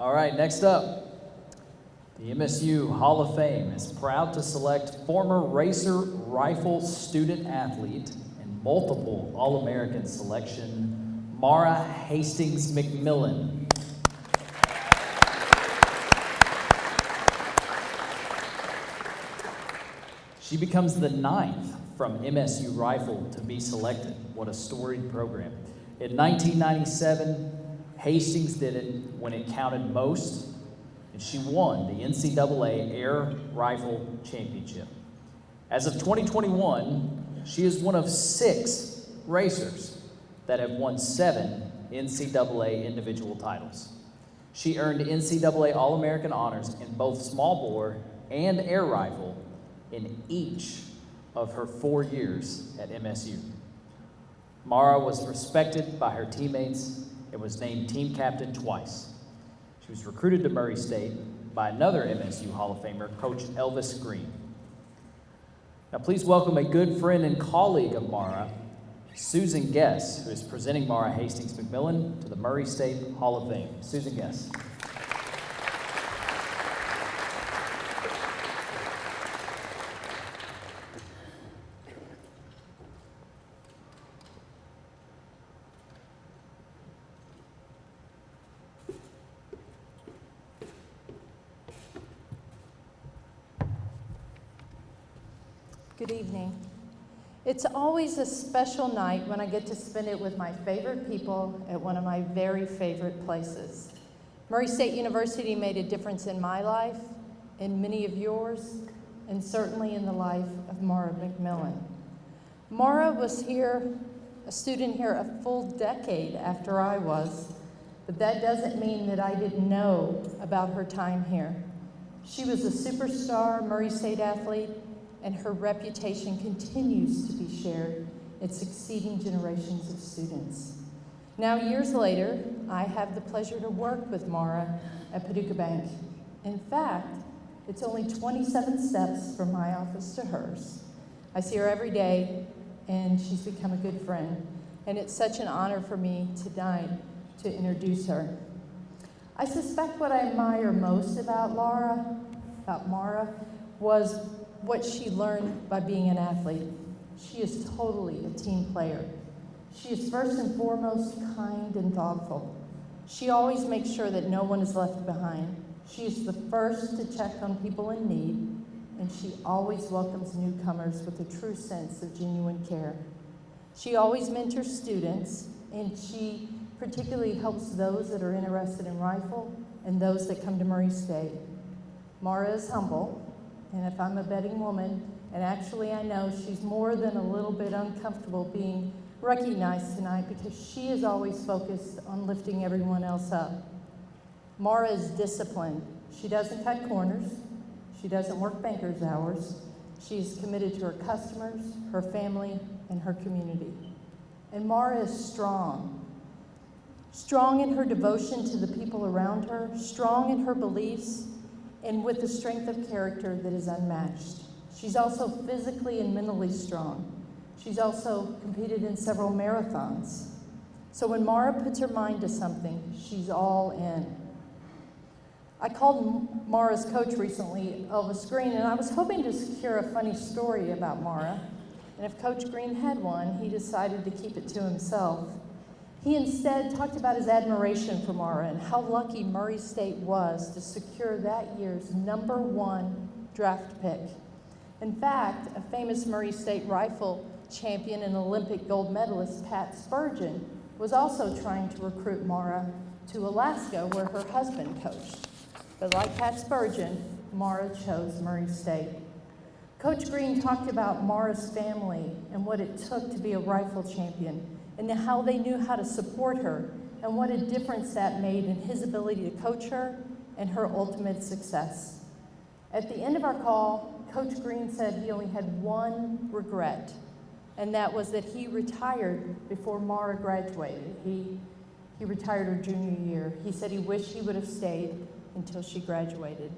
All right, next up, the MSU Hall of Fame is proud to select former racer rifle student athlete and multiple All-American selection, Marra Hastings McMillan. She becomes the 9th from MSU Rifle to be selected. What a storied program. In 1997, Hastings did it when it counted most, and she won the NCAA Air Rifle Championship. As of 2021, she is one of 6 racers that have won 7 NCAA individual titles. She earned NCAA All-American honors in both small bore and air rifle in each of her 4 years at MSU. Marra was respected by her teammates and was named team captain twice. She was recruited to Murray State by another MSU Hall of Famer, Coach Elvis Green. Now please welcome a good friend and colleague of Marra, Susan Guess, who is presenting Marra Hastings McMillan to the Murray State Hall of Fame. Susan Guess. Good evening. It's always a special night when I get to spend it with my favorite people at one of my very favorite places. Murray State University made a difference in my life, in many of yours, and certainly in the life of Marra McMillan. Marra was here, a student here, a full decade after I was, but that doesn't mean that I didn't know about her time here. She was a superstar Murray State athlete, and her reputation continues to be shared in succeeding generations of students. Now, years later, I have the pleasure to work with Marra at Paducah Bank. In fact, it's only 27 steps from my office to hers. I see her every day, and she's become a good friend, and it's such an honor for me tonight to introduce her. I suspect what I admire most about Marra, was what she learned by being an athlete. She is totally a team player. She is first and foremost kind and thoughtful. She always makes sure that no one is left behind. She is the first to check on people in need, and she always welcomes newcomers with a true sense of genuine care. She always mentors students, and she particularly helps those that are interested in rifle and those that come to Murray State. Marra is humble, and if I'm a betting woman, and actually I know she's more than a little bit uncomfortable being recognized tonight because she is always focused on lifting everyone else up. Marra is disciplined. She doesn't cut corners. She doesn't work banker's hours. She's committed to her customers, her family, and her community. And Marra is strong. Strong in her devotion to the people around her, strong in her beliefs, and with a strength of character that is unmatched. She's also physically and mentally strong. She's also competed in several marathons. So when Marra puts her mind to something, she's all in. I called Marra's coach recently, Elvis Green, and I was hoping to secure a funny story about Marra. And if Coach Green had one, he decided to keep it to himself. He instead talked about his admiration for Marra and how lucky Murray State was to secure that year's #1 draft pick. In fact, a famous Murray State rifle champion and Olympic gold medalist, Pat Spurgeon, was also trying to recruit Marra to Alaska, where her husband coached. But like Pat Spurgeon, Marra chose Murray State. Coach Green talked about Marra's family and what it took to be a rifle champion, and how they knew how to support her, and what a difference that made in his ability to coach her and her ultimate success. At the end of our call, Coach Green said he only had one regret, and that was that he retired before Marra graduated. He retired her junior year. He said he wished he would have stayed until she graduated.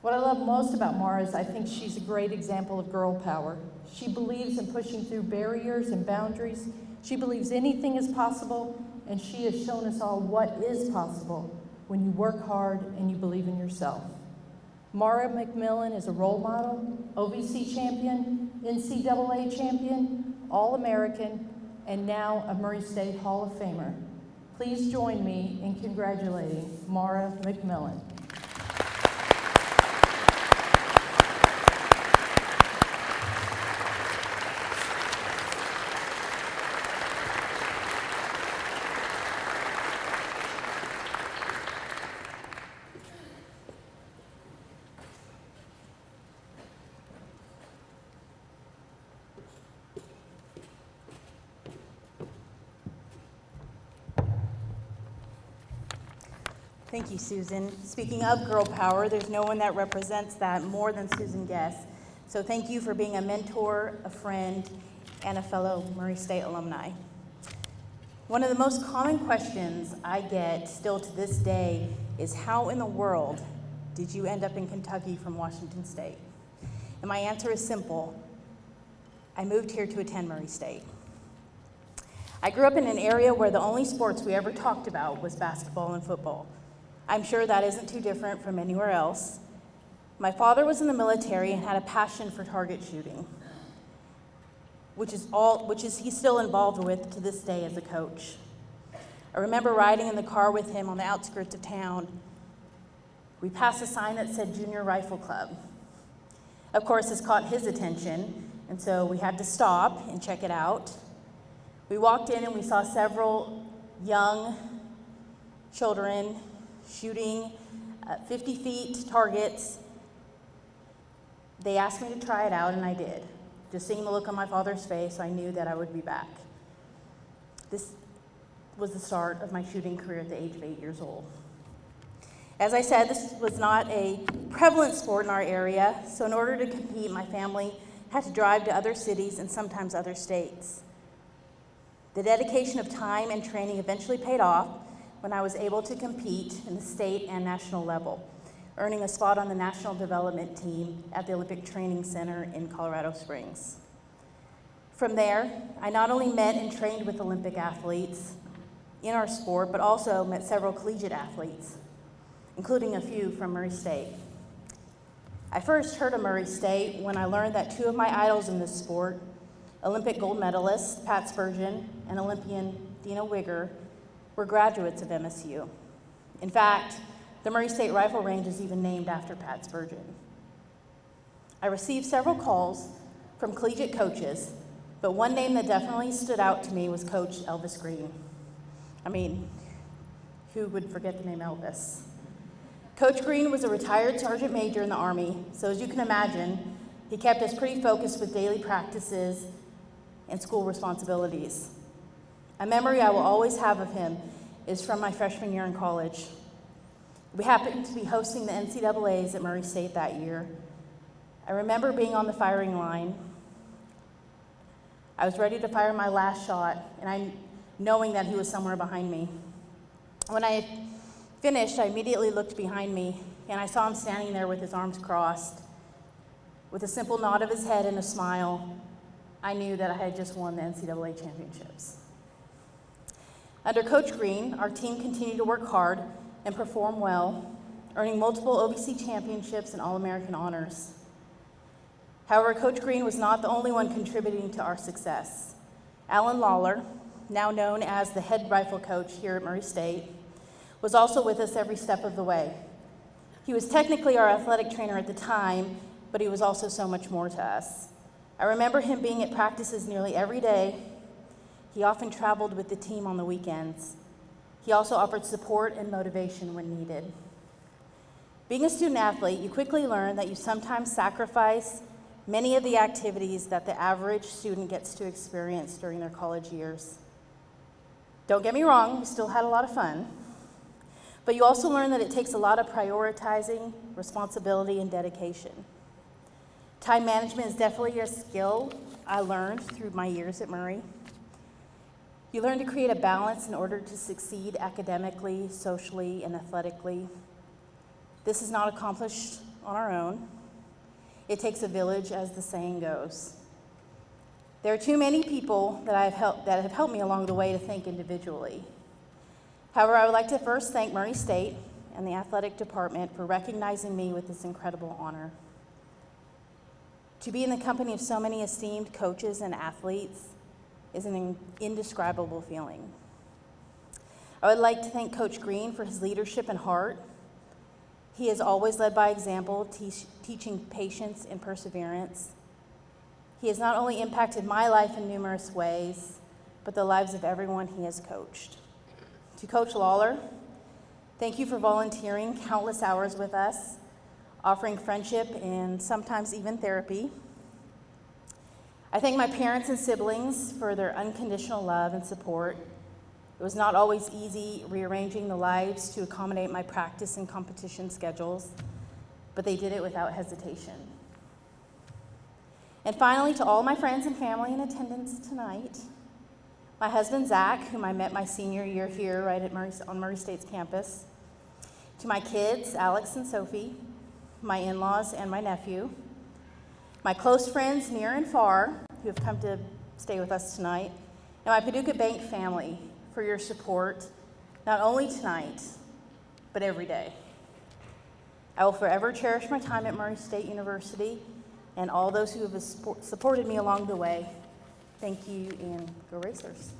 What I love most about Marra is I think she's a great example of girl power. She believes in pushing through barriers and boundaries. She believes anything is possible, and she has shown us all what is possible. when you work hard and you believe in yourself. Marra McMillan is a role model, OVC champion, NCAA champion, All-American, and now a Murray State Hall of Famer. Please join me in congratulating Marra McMillan. Thank you, Susan. Speaking of girl power, there's no one that represents that more than Susan Guess. So thank you for being a mentor, a friend, and a fellow Murray State alumni. One of the most common questions I get still to this day is, how in the world did you end up in Kentucky from Washington State? And my answer is simple. I moved here to attend Murray State. I grew up in an area where the only sports we ever talked about was basketball and football. I'm sure that isn't too different from anywhere else. My father was in the military and had a passion for target shooting, which is he's still involved with to this day as a coach. I remember riding in the car with him on the outskirts of town. We passed a sign that said Junior Rifle Club. Of course, this caught his attention, and so we had to stop and check it out. We walked in and we saw several young children shooting 50 feet targets. They asked me to try it out, and I did. Just seeing the look on my father's face, I knew that I would be back. This was the start of my shooting career at the age of 8 years old. As I said, this was not a prevalent sport in our area, so in order to compete, my family had to drive to other cities and sometimes other states. The dedication of time and training eventually paid off when I was able to compete in the state and national level, earning a spot on the national development team at the Olympic Training Center in Colorado Springs. From there, I not only met and trained with Olympic athletes in our sport, but also met several collegiate athletes, including a few from Murray State. I first heard of Murray State when I learned that two of my idols in this sport, Olympic gold medalist Pat Spurgeon and Olympian Dina Wigger, were graduates of MSU. In fact, the Murray State Rifle Range is even named after Pat Spurgeon. I received several calls from collegiate coaches, but one name that definitely stood out to me was Coach Elvis Green. I mean, who would forget the name Elvis? Coach Green was a retired sergeant major in the Army, so as you can imagine, he kept us pretty focused with daily practices and school responsibilities. A memory I will always have of him is from my freshman year in college. We happened to be hosting the NCAAs at Murray State that year. I remember being on the firing line. I was ready to fire my last shot, and knowing that he was somewhere behind me. When I finished, I immediately looked behind me, and I saw him standing there with his arms crossed. With a simple nod of his head and a smile, I knew that I had just won the NCAA championships. Under Coach Green, our team continued to work hard and perform well, earning multiple OVC championships and All-American honors. However, Coach Green was not the only one contributing to our success. Alan Lawler, now known as the head rifle coach here at Murray State, was also with us every step of the way. He was technically our athletic trainer at the time, but he was also so much more to us. I remember him being at practices nearly every day. He often traveled with the team on the weekends. He also offered support and motivation when needed. Being a student athlete, you quickly learn that you sometimes sacrifice many of the activities that the average student gets to experience during their college years. Don't get me wrong, we still had a lot of fun, but you also learn that it takes a lot of prioritizing, responsibility, and dedication. Time management is definitely a skill I learned through my years at Murray. You learn to create a balance in order to succeed academically, socially, and athletically. This is not accomplished on our own. It takes a village, as the saying goes. There are too many people that have helped me along the way to think individually. However, I would like to first thank Murray State and the athletic department for recognizing me with this incredible honor. To be in the company of so many esteemed coaches and athletes is an indescribable feeling. I would like to thank Coach Green for his leadership and heart. He has always led by example, teaching patience and perseverance. He has not only impacted my life in numerous ways, but the lives of everyone he has coached. To Coach Lawler, thank you for volunteering countless hours with us, offering friendship and sometimes even therapy. I thank my parents and siblings for their unconditional love and support. It was not always easy rearranging the lives to accommodate my practice and competition schedules, but they did it without hesitation. And finally, to all my friends and family in attendance tonight, my husband, Zach, whom I met my senior year here right at on Murray State's campus, to my kids, Alex and Sophie, my in-laws and my nephew, my close friends near and far who have come to stay with us tonight, and my Paducah Bank family for your support, not only tonight, but every day. I will forever cherish my time at Murray State University and all those who have supported me along the way. Thank you, and go Racers.